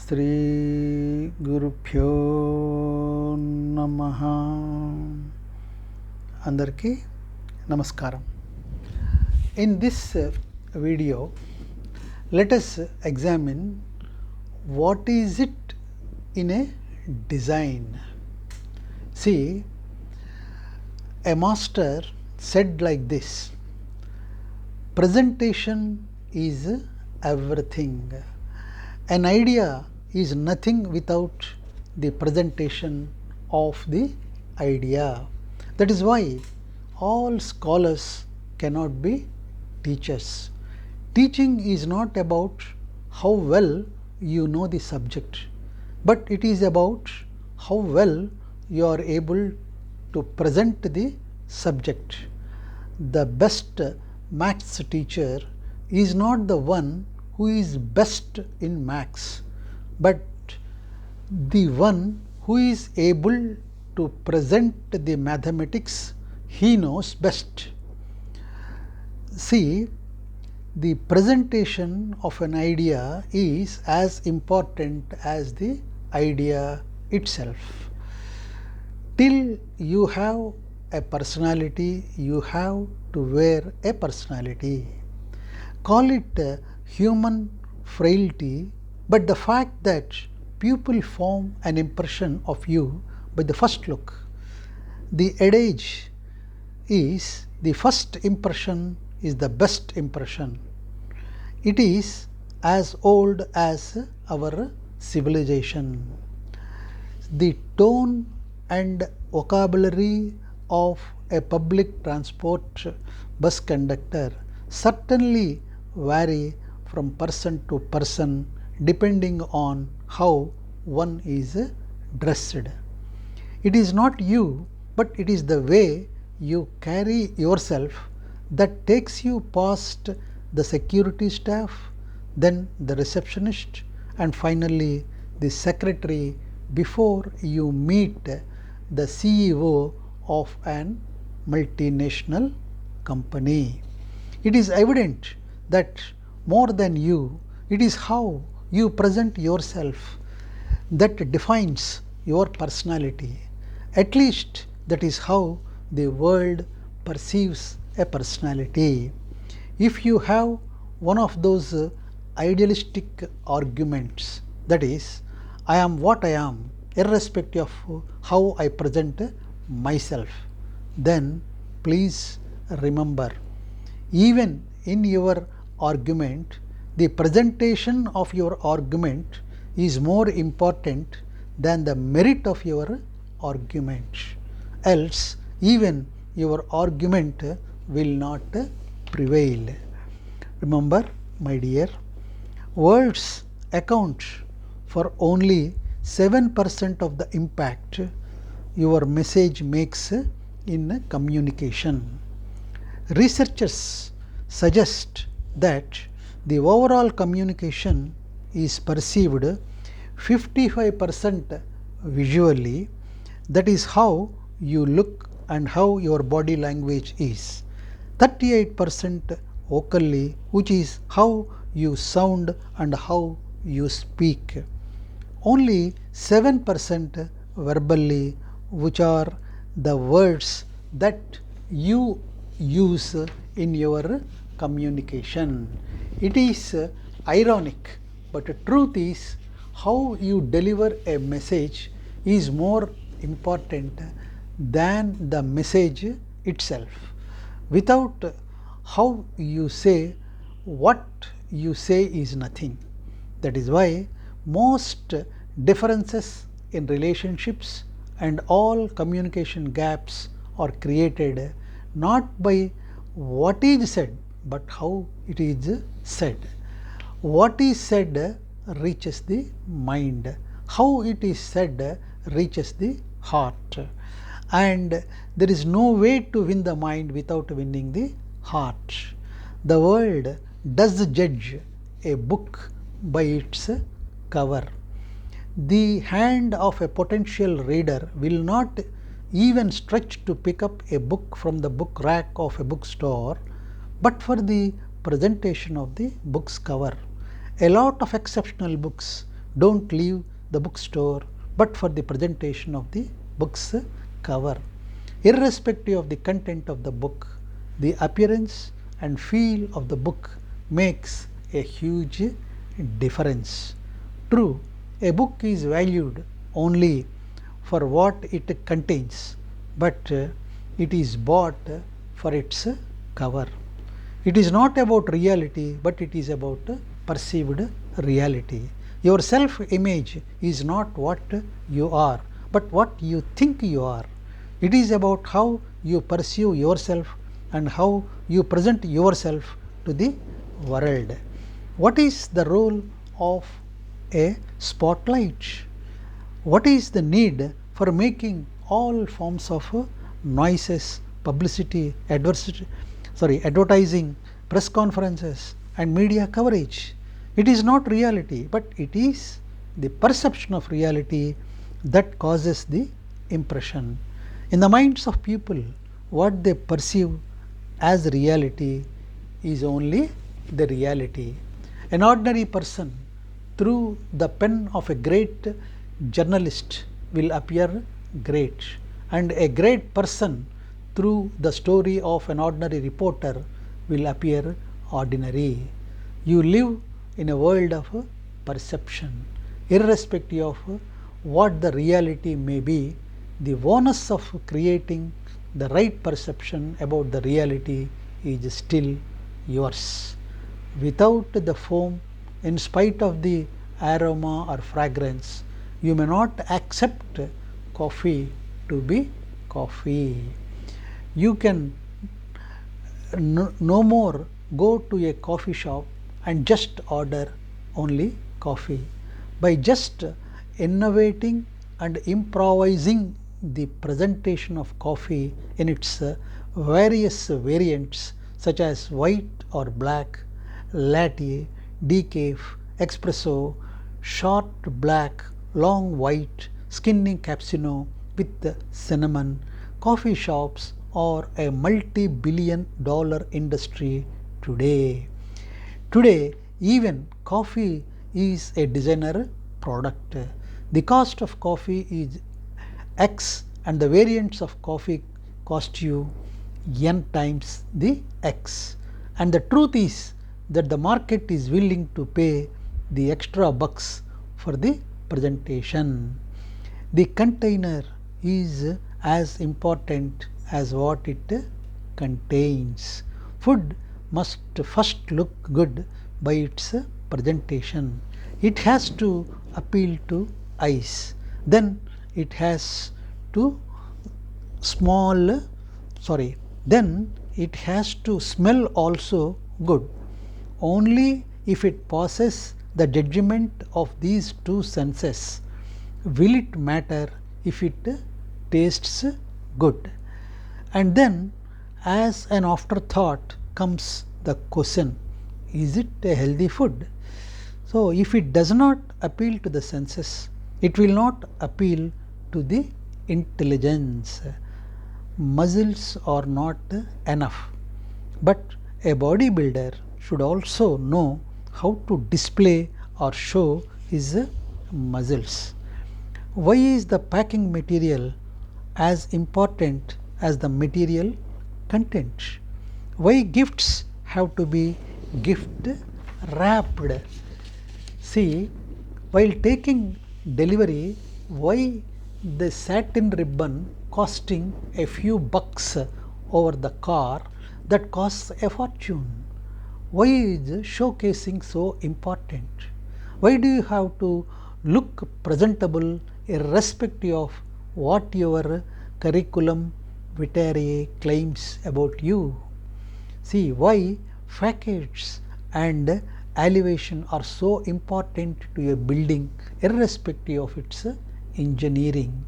శ్రీ గురుభ్యో నమః. అందరికీ నమస్కారం. In this video let us examine what is it in a design. See, a master said like this: presentation is everything. An idea is nothing without the presentation of the idea. That is why all scholars cannot be teachers. Teaching is not about how well you know the subject, but it is about how well you are able to present the subject. The best maths teacher is not the one who is best in maths, but the one who is able to present the mathematics he knows best. See, the presentation of an idea is as important as the idea itself. Till you have a personality, you have to wear a personality. Call it human frailty, but the fact that people form an impression of you by the first look. The adage is, the first impression is the best impression. It is as old as our civilization. The tone and vocabulary of a public transport bus conductor certainly vary from person to person depending on how one is dressed. It is not you, but it is the way you carry yourself that takes you past the security staff, then the receptionist, and finally the secretary before you meet the CEO of an multinational company. It is evident that more than you, it is how you present yourself that defines your personality. At least that is how the world perceives a personality. If you have one of those idealistic arguments, that is, I am what I am irrespective of how I present myself, then please remember, even in your argument, the presentation of your argument is more important than the merit of your argument. Else, even your argument will not prevail. Remember, my dear, words account for only 7% of the impact your message makes in communication. Researchers suggest that the overall communication is perceived 55% visually, that is how you look and how your body language is, 38% vocally, which is how you sound and how you speak, only 7% verbally, which are the words that you use in your communication. It is ironic, but the truth is how you deliver a message is more important than the message itself. Without how you say, what you say is nothing. That is why most differences in relationships and all communication gaps are created not by what is said, but how it is said. What is said reaches the mind, how it is said reaches the heart, and there is no way to win the mind without winning the heart. The world does judge a book by its cover. The hand of a potential reader will not even stretch to pick up a book from the book rack of a bookstore, but for the presentation of the book's cover. A lot of exceptional books don't leave the bookstore but for the presentation of the book's cover. Irrespective of the content of the book, the appearance and feel of the book makes a huge difference. True, a book is valued only for what it contains, but it is bought for its cover. It is not about reality, but it is about perceived reality. Your self image is not what you are, but what you think you are. It is about how you perceive yourself and how you present yourself to the world. What is the role of a spotlight? What is the need for making all forms of noises, publicity, advertising, press conferences and media coverage? It is not reality, but it is the perception of reality that causes the impression. In the minds of people, what they perceive as reality is only the reality. An ordinary person, through the pen of a great journalist, will appear great, and a great person, through the story of an ordinary reporter, will appear ordinary. You live in a world of perception. Irrespective of what the reality may be, the onus of creating the right perception about the reality is still yours. Without the foam, in spite of the aroma or fragrance, you may not accept coffee to be coffee. You can no more go to a coffee shop and just order only coffee. By just innovating and improvising the presentation of coffee in its various variants such as white or black, latte, decaf, espresso, short black, long white, skinny cappuccino with cinnamon, coffee shops are a multi-billion-dollar industry today. Today, even coffee is a designer product. The cost of coffee is X and the variants of coffee cost you N times the X. And the truth is that the market is willing to pay the extra bucks for the presentation. The container is as important as what it contains. Food must first look good by its presentation. It has to appeal to eyes. Then it has to then it has to smell also good. Only if it passes the judgment of these two senses will it matter if it tastes good. And then, as an afterthought, comes the question, is it a healthy food? So, if it does not appeal to the senses, it will not appeal to the intelligence. Muscles are not enough, but a bodybuilder should also know how to display or show his muscles. Why is the packing material as important as the material content? Why gifts have to be gift wrapped? See, while taking delivery, why the satin ribbon costing a few bucks over the car that costs a fortune? Why is showcasing so important? Why do you have to look presentable irrespective of what your curriculum vitae claims about you? See, why facades and elevation are so important to a building irrespective of its engineering.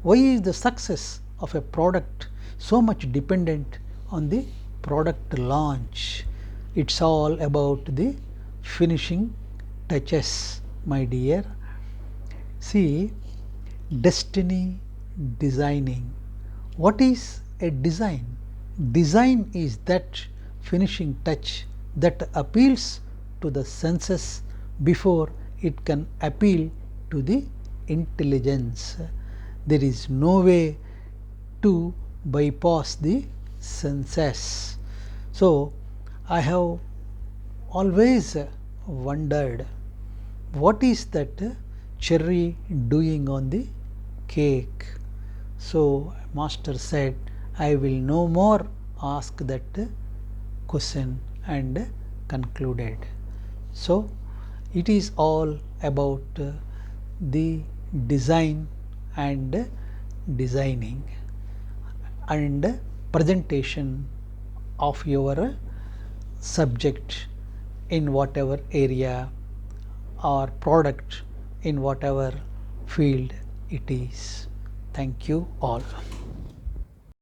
Why is the success of a product so much dependent on the product launch? It's all about the finishing touches, my dear. See, destiny designing. What is a design? Design is that finishing touch that appeals to the senses before it can appeal to the intelligence. There is no way to bypass the senses. So, I have always wondered what is that cherry doing on the cake. So, master said, I will no more ask that question, and concluded. So, it is all about the design and designing and presentation of your subject in whatever area or product in whatever field it is. Thank you all.